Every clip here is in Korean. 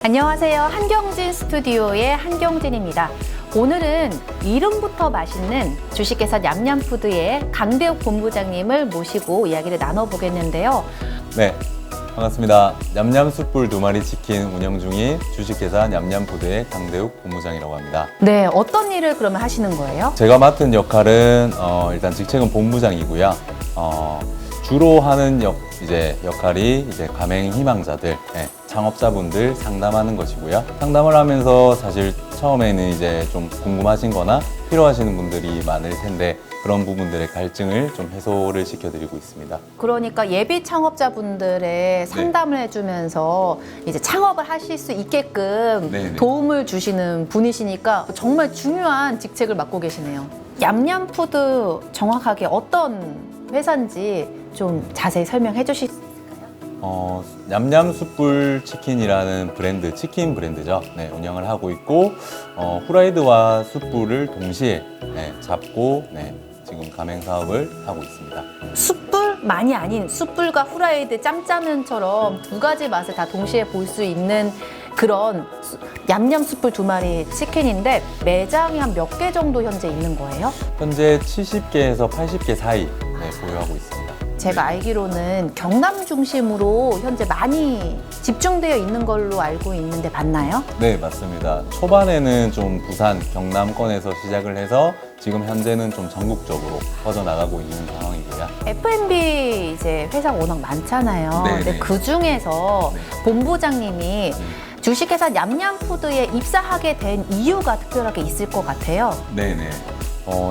안녕하세요. 한경진 스튜디오의 한경진입니다. 오늘은 이름부터 맛있는 주식회사 냠냠푸드의 강대욱 본부장님을 모시고 이야기를 나눠보겠는데요. 네, 반갑습니다. 냠냠 숯불 2마리 치킨 운영 중인 주식회사 냠냠푸드의 강대욱 본부장이라고 합니다. 네, 어떤 일을 그러면 하시는 거예요? 제가 맡은 역할은 일단 직책은 본부장이고요. 주로 하는 역할이 가맹 희망자들, 창업자분들 상담하는 것이고요. 상담을 하면서 사실 처음에는 좀 궁금하신 거나 필요하시는 분들이 많을 텐데 그런 부분들의 갈증을 좀 해소를 시켜드리고 있습니다. 그러니까 예비 창업자분들의 상담을 해주면서 이제 창업을 하실 수 있게끔 네네. 도움을 주시는 분이시니까 정말 중요한 직책을 맡고 계시네요. 냠냠푸드 정확하게 어떤 회사인지 좀 자세히 설명해 주실 수 있을까요? 냠냠 숯불 치킨이라는 브랜드, 치킨 브랜드죠. 네, 운영을 하고 있고 후라이드와 숯불을 동시에 잡고 지금 가맹 사업을 하고 있습니다. 숯불만이 아닌 숯불과 후라이드 짬짜면처럼 두 가지 맛을 다 동시에 볼 수 있는 그런 냠냠 숯불 2마리 치킨인데 매장이 한 몇 개 정도 현재 있는 거예요? 현재 70개에서 80개 사이 보유하고 있습니다. 제가 알기로는 경남 중심으로 현재 많이 집중되어 있는 걸로 알고 있는데 맞나요? 네, 맞습니다. 초반에는 좀 부산, 경남권에서 시작을 해서 지금 현재는 좀 전국적으로 퍼져나가고 있는 상황이고요. F&B 이제 회사가 워낙 많잖아요. 네네. 근데 그 중에서 본부장님이 주식회사 냠냠푸드에 입사하게 된 이유가 특별하게 있을 것 같아요. 네네.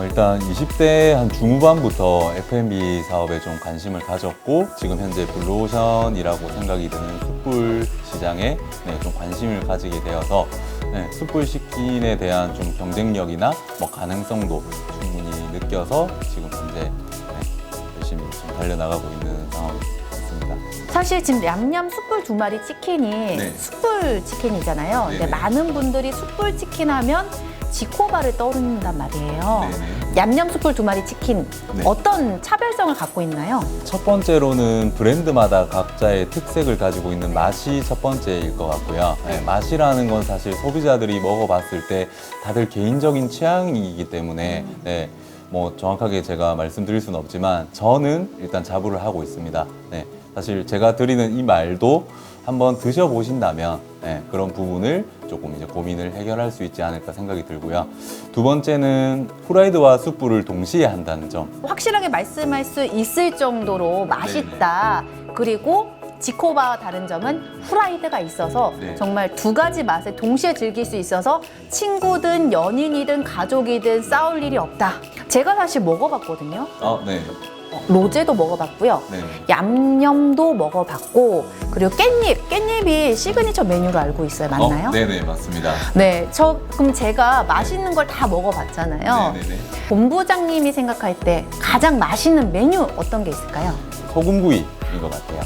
일단 20대 한 중후반부터 F&B 사업에 좀 관심을 가졌고 지금 현재 블루오션이라고 생각이 드는 숯불 시장에 좀 관심을 가지게 되어서 숯불 치킨에 대한 좀 경쟁력이나 가능성도 충분히 느껴서 지금 현재 열심히 좀 달려나가고 있는 상황입니다. 사실 지금 냠냠 숯불 2마리 치킨이 숯불 치킨이잖아요. 근데 많은 분들이 숯불 치킨 하면 지코바를 떠오른단 말이에요. 냠냠 숯불 2마리 치킨 어떤 차별성을 갖고 있나요? 첫 번째로는 브랜드마다 각자의 특색을 가지고 있는 맛이 첫 번째일 것 같고요. 맛이라는 건 사실 소비자들이 먹어봤을 때 다들 개인적인 취향이기 때문에 뭐 정확하게 제가 말씀드릴 수는 없지만 저는 일단 자부를 하고 있습니다. 사실 제가 드리는 이 말도 한번 드셔보신다면 그런 부분을 조금 고민을 해결할 수 있지 않을까 생각이 들고요. 두 번째는 후라이드와 숯불을 동시에 한다는 점. 확실하게 말씀할 수 있을 정도로 맛있다. 그리고 지코바와 다른 점은 후라이드가 있어서 정말 두 가지 맛을 동시에 즐길 수 있어서 친구든 연인이든 가족이든 싸울 일이 없다. 제가 사실 먹어봤거든요. 로제도 먹어봤고요. 얌염도 먹어봤고 그리고 깻잎이 시그니처 메뉴로 알고 있어요. 맞나요? 네네, 맞습니다. 네, 그럼 제가 맛있는 걸 다 먹어봤잖아요. 본부장님이 생각할 때 가장 맛있는 메뉴 어떤 게 있을까요? 소금구이인 것 같아요.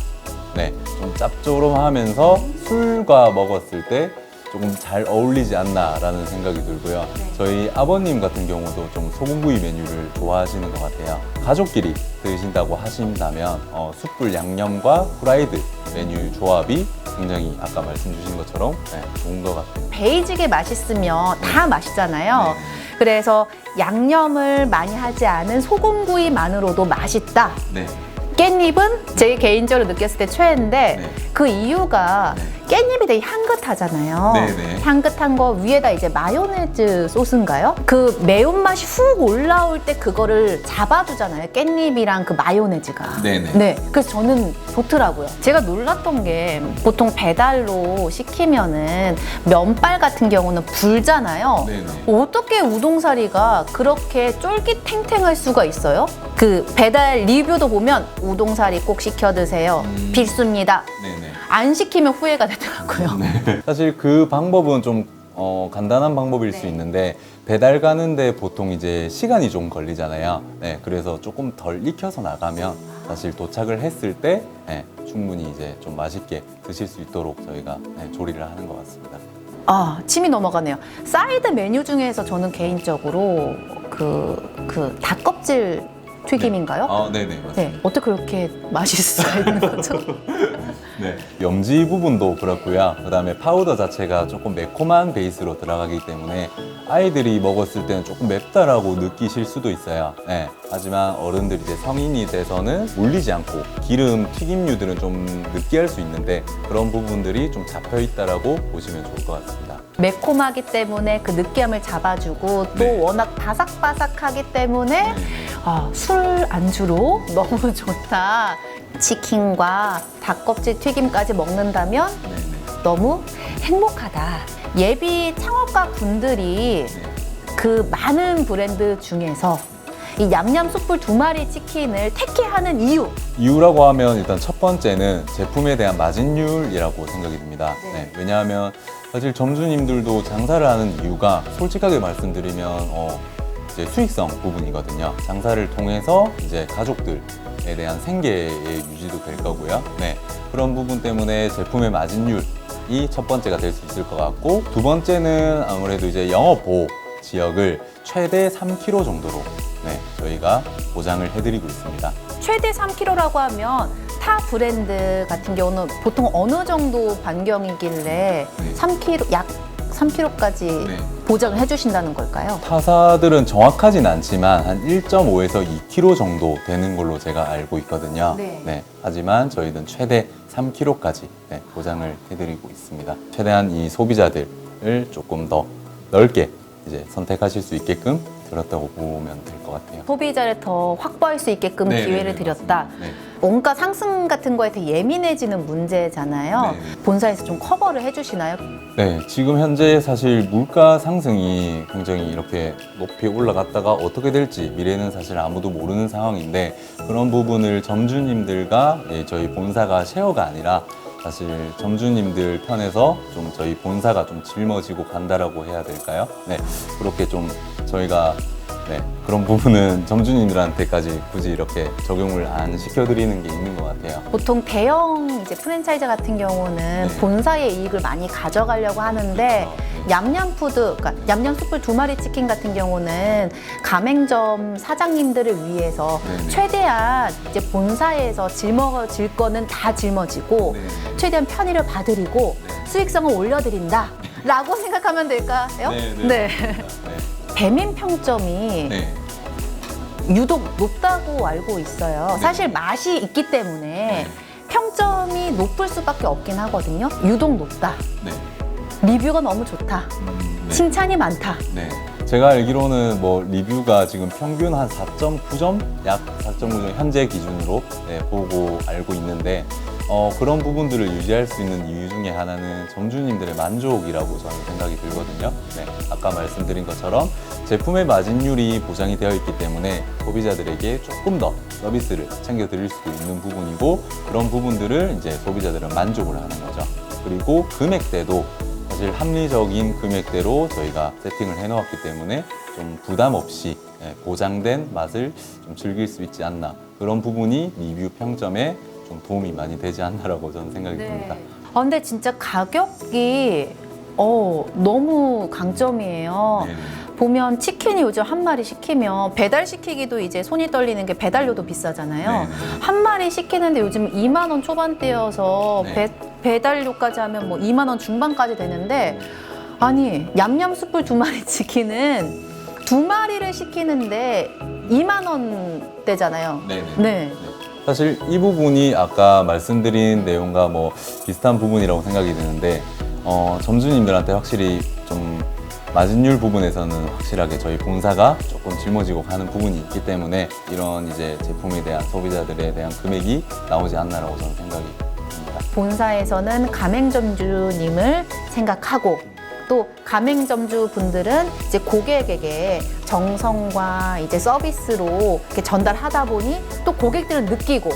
좀 짭조름하면서 술과 먹었을 때 조금 잘 어울리지 않나라는 생각이 들고요. 저희 아버님 같은 경우도 좀 소금구이 메뉴를 좋아하시는 것 같아요. 가족끼리 드신다고 하신다면 숯불 양념과 후라이드 메뉴 조합이 굉장히 아까 말씀 주신 것처럼 좋은 것 같아요. 베이직에 맛있으면 다 맛있잖아요. 그래서 양념을 많이 하지 않은 소금구이만으로도 맛있다. 깻잎은 제 개인적으로 느꼈을 때 최애인데 그 이유가 깻잎이 되게 향긋하잖아요. 향긋한 거 위에다 이제 마요네즈 소스인가요? 그 매운맛이 훅 올라올 때 그거를 잡아주잖아요. 깻잎이랑 그 마요네즈가. 그래서 저는 좋더라고요. 제가 놀랐던 게 보통 배달로 시키면은 면발 같은 경우는 불잖아요. 어떻게 우동사리가 그렇게 쫄깃탱탱할 수가 있어요? 그 배달 리뷰도 보면 우동사리 꼭 시켜 드세요. 필수입니다. 안 시키면 후회가 되더라고요. 사실 그 방법은 좀 간단한 방법일 수 있는데 배달 가는데 보통 이제 시간이 좀 걸리잖아요. 그래서 조금 덜 익혀서 나가면 사실 도착을 했을 때 충분히 이제 좀 맛있게 드실 수 있도록 저희가 조리를 하는 것 같습니다. 침이 넘어가네요. 사이드 메뉴 중에서 저는 개인적으로 그 닭껍질 튀김인가요? 네네, 맞습니다. 어떻게 그렇게 맛있을 수가 있는 거죠? 네. 염지 부분도 그렇고요. 그다음에 파우더 자체가 조금 매콤한 베이스로 들어가기 때문에 아이들이 먹었을 때는 조금 맵다라고 느끼실 수도 있어요. 네. 하지만 어른들이 이제 성인이 돼서는 물리지 않고 기름 튀김류들은 좀 느끼할 수 있는데 그런 부분들이 좀 잡혀 있다라고 보시면 좋을 것 같습니다. 매콤하기 때문에 그 느끼함을 잡아주고 또 네. 워낙 바삭바삭하기 때문에 술 안주로 너무 좋다. 치킨과 닭껍질 튀김까지 먹는다면 너무 행복하다. 예비 창업가 분들이 그 많은 브랜드 중에서 이 얌얌 숯불 2마리 치킨을 택해하는 이유라고 하면 일단 첫 번째는 제품에 대한 마진율이라고 생각이 듭니다. 네, 왜냐하면 사실 점주님들도 장사를 하는 이유가 솔직하게 말씀드리면 이제 수익성 부분이거든요. 장사를 통해서 이제 가족들에 대한 생계의 유지도 될 거고요. 네, 그런 부분 때문에 제품의 마진율이 첫 번째가 될 수 있을 것 같고, 두 번째는 아무래도 이제 영업 보호 지역을 최대 3km 정도로 저희가 보장을 해드리고 있습니다. 최대 3kg라고 하면 타 브랜드 같은 경우는 보통 어느 정도 반경이길래 3kg, 약 3kg까지 보장을 해주신다는 걸까요? 타사들은 정확하진 않지만 한 1.5에서 2kg 정도 되는 걸로 제가 알고 있거든요. 하지만 저희는 최대 3kg까지 보장을 해드리고 있습니다. 최대한 이 소비자들을 조금 더 넓게 이제 선택하실 수 있게끔 드렸다고 보면 될 것 같아요. 소비자를 더 확보할 수 있게끔 기회를 드렸다. 원가 상승 같은 거에 되게 예민해지는 문제잖아요. 본사에서 좀 커버를 해주시나요? 네, 지금 현재 사실 물가 상승이 굉장히 이렇게 높이 올라갔다가 어떻게 될지 미래는 사실 아무도 모르는 상황인데, 그런 부분을 점주님들과 저희 본사가 쉐어가 아니라 사실 점주님들 편에서 좀 저희 본사가 좀 짊어지고 간다라고 해야 될까요? 네, 그렇게 좀 저희가 그런 부분은 점주님들한테까지 굳이 이렇게 적용을 안 시켜드리는 게 있는 것 같아요. 보통 대형 이제 프랜차이즈 같은 경우는 본사의 이익을 많이 가져가려고 하는데, 얌얌푸드, 그러니까 얌얌 숯불 2마리 치킨 같은 경우는 가맹점 사장님들을 위해서 최대한 이제 본사에서 짊어질 거는 다 짊어지고 최대한 편의를 봐드리고 수익성을 올려드린다 라고 생각하면 될까요? 네. 배민 평점이 유독 높다고 알고 있어요. 사실 맛이 있기 때문에 평점이 높을 수밖에 없긴 하거든요. 유독 높다. 리뷰가 너무 좋다. 칭찬이 많다. 제가 알기로는 뭐 리뷰가 지금 평균 한 4.9점? 약 4.9점 현재 기준으로 보고 알고 있는데, 그런 부분들을 유지할 수 있는 이유 중에 하나는 점주님들의 만족이라고 저는 생각이 들거든요. 아까 말씀드린 것처럼 제품의 마진율이 보장이 되어 있기 때문에 소비자들에게 조금 더 서비스를 챙겨드릴 수도 있는 부분이고, 그런 부분들을 이제 소비자들은 만족을 하는 거죠. 그리고 금액대도 사실 합리적인 금액대로 저희가 세팅을 해놓았기 때문에 좀 부담 없이 보장된 맛을 좀 즐길 수 있지 않나, 그런 부분이 리뷰 평점에 좀 도움이 많이 되지 않나라고 저는 생각이 듭니다. 근데 진짜 가격이 너무 강점이에요. 보면 치킨이 요즘 한 마리 시키면 배달시키기도 이제 손이 떨리는 게 배달료도 비싸잖아요. 한 마리 시키는데 요즘 2만 원 초반대여서 배달료까지 하면 뭐 2만 원 중반까지 되는데, 아니 얌얌 숯불 2마리 치킨은 2마리를 시키는데 2만 원대잖아요. 사실 이 부분이 아까 말씀드린 내용과 뭐 비슷한 부분이라고 생각이 드는데, 점주님들한테 확실히 좀 마진율 부분에서는 확실하게 저희 본사가 조금 짊어지고 가는 부분이 있기 때문에 이런 이제 제품에 대한 소비자들에 대한 금액이 나오지 않나라고 저는 생각이 듭니다. 본사에서는 가맹점주님을 생각하고, 또 가맹점주 분들은 이제 고객에게 정성과 이제 서비스로 이렇게 전달하다 보니 또 고객들은 느끼고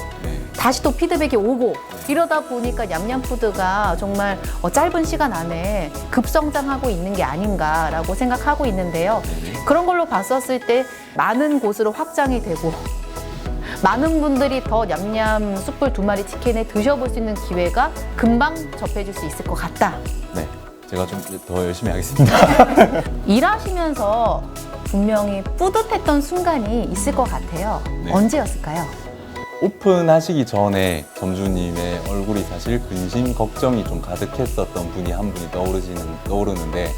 다시 또 피드백이 오고, 이러다 보니까 얌얌푸드가 정말 짧은 시간 안에 급성장하고 있는 게 아닌가라고 생각하고 있는데요. 그런 걸로 봤었을 때 많은 곳으로 확장이 되고 많은 분들이 더 얌얌 숯불 2마리 치킨을 드셔볼 수 있는 기회가 금방 접해질 수 있을 것 같다. 제가 좀 더 열심히 하겠습니다. 일하시면서 분명히 뿌듯했던 순간이 있을 것 같아요. 언제였을까요? 오픈하시기 전에 점주님의 얼굴이 사실 근심 걱정이 좀 가득했었던 분이 한 분이 떠오르는데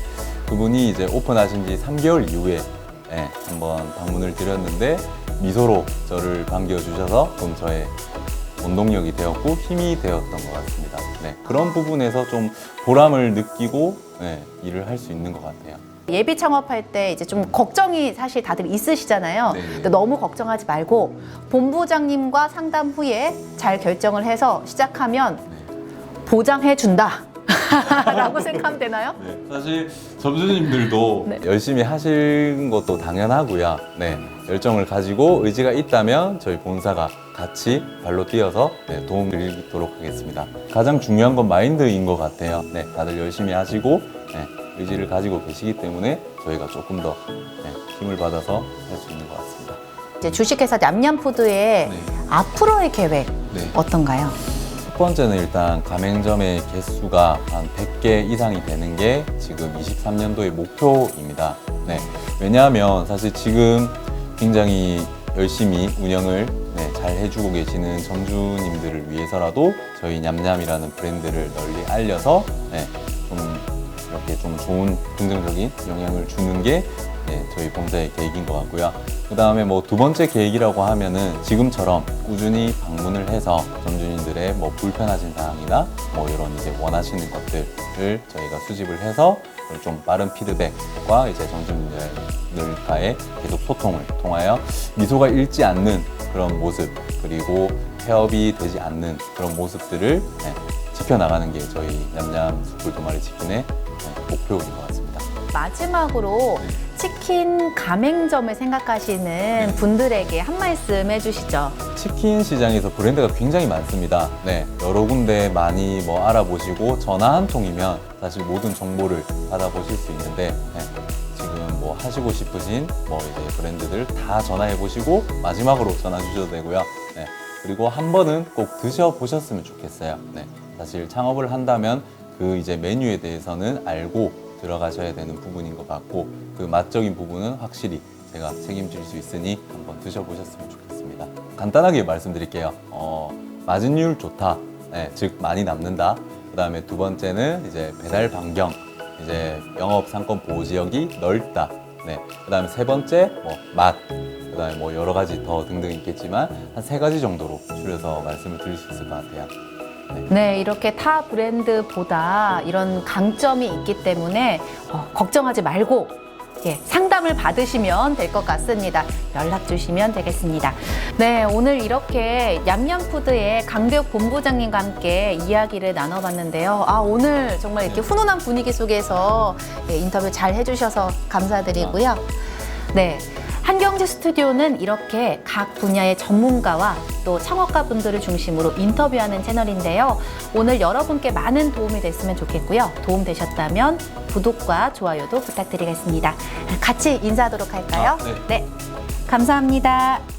그분이 이제 오픈하신 지 3개월 이후에 한번 방문을 드렸는데 미소로 저를 반겨주셔서 좀 저의 원동력이 되었고 힘이 되었던 것 같습니다. 네, 그런 부분에서 좀 보람을 느끼고 일을 할 수 있는 것 같아요. 예비 창업할 때 이제 좀 걱정이 사실 다들 있으시잖아요. 네. 근데 너무 걱정하지 말고 본부장님과 상담 후에 잘 결정을 해서 시작하면 보장해 준다. 라고 생각하면 되나요? 네, 사실 점주님들도 네. 열심히 하시는 것도 당연하고요. 네, 열정을 가지고 의지가 있다면 저희 본사가 같이 발로 뛰어서 도움 드리도록 하겠습니다. 가장 중요한 건 마인드인 것 같아요. 네, 다들 열심히 하시고 의지를 가지고 계시기 때문에 저희가 조금 더 힘을 받아서 할 수 있는 것 같습니다. 이제 주식회사 냠냠푸드의 네. 앞으로의 계획 네. 어떤가요? 첫 번째는 일단 가맹점의 개수가 한 100개 이상이 되는 게 지금 23년도의 목표입니다. 네. 왜냐하면 사실 지금 굉장히 열심히 운영을 잘 해주고 계시는 점주님들을 위해서라도 저희 냠냠이라는 브랜드를 널리 알려서 좀 이렇게 좀 좋은 긍정적인 영향을 주는 게 저희 본사의 계획인 것 같고요. 그 다음에 뭐 두 번째 계획이라고 하면은 지금처럼 꾸준히 방문을 해서 점주님들의 뭐 불편하신 사항이나 뭐 이런 이제 원하시는 것들을 저희가 수집을 해서 좀 빠른 피드백과 이제 점주님들과의 계속 소통을 통하여 미소가 잃지 않는 그런 모습 그리고 폐업이 되지 않는 그런 모습들을 지켜나가는 게 저희 냠냠 숯불 두 마리 치킨의 목표인 것 같습니다. 마지막으로 치킨 가맹점을 생각하시는 분들에게 한 말씀 해주시죠. 치킨 시장에서 브랜드가 굉장히 많습니다. 네, 여러 군데 많이 뭐 알아보시고 전화 한 통이면 사실 모든 정보를 받아보실 수 있는데 지금 뭐 하시고 싶으신 뭐 이제 브랜드들 다 전화해 보시고 마지막으로 전화 주셔도 되고요. 그리고 한 번은 꼭 드셔보셨으면 좋겠어요. 사실 창업을 한다면 그 이제 메뉴에 대해서는 알고 들어가셔야 되는 부분인 것 같고 그 맛적인 부분은 확실히 제가 책임질 수 있으니 한번 드셔보셨으면 좋겠습니다. 간단하게 말씀드릴게요. 마진율 좋다. 즉 많이 남는다. 그 다음에 두 번째는 이제 배달 반경, 이제 영업 상권 보호 지역이 넓다. 그 다음에 세 번째 뭐 맛, 그 다음에 뭐 여러 가지 더 등등 있겠지만 한 세 가지 정도로 줄여서 말씀을 드릴 수 있을 것 같아요. 네, 이렇게 타 브랜드보다 이런 강점이 있기 때문에 걱정하지 말고 상담을 받으시면 될 것 같습니다. 연락 주시면 되겠습니다. 네, 오늘 이렇게 냠냠푸드의 강대욱 본부장님과 함께 이야기를 나눠봤는데요. 오늘 정말 이렇게 훈훈한 분위기 속에서 인터뷰 잘 해주셔서 감사드리고요. 네. 한경제 스튜디오는 이렇게 각 분야의 전문가와 또 창업가 분들을 중심으로 인터뷰하는 채널인데요. 오늘 여러분께 많은 도움이 됐으면 좋겠고요. 도움 되셨다면 구독과 좋아요도 부탁드리겠습니다. 같이 인사하도록 할까요? 네. 감사합니다.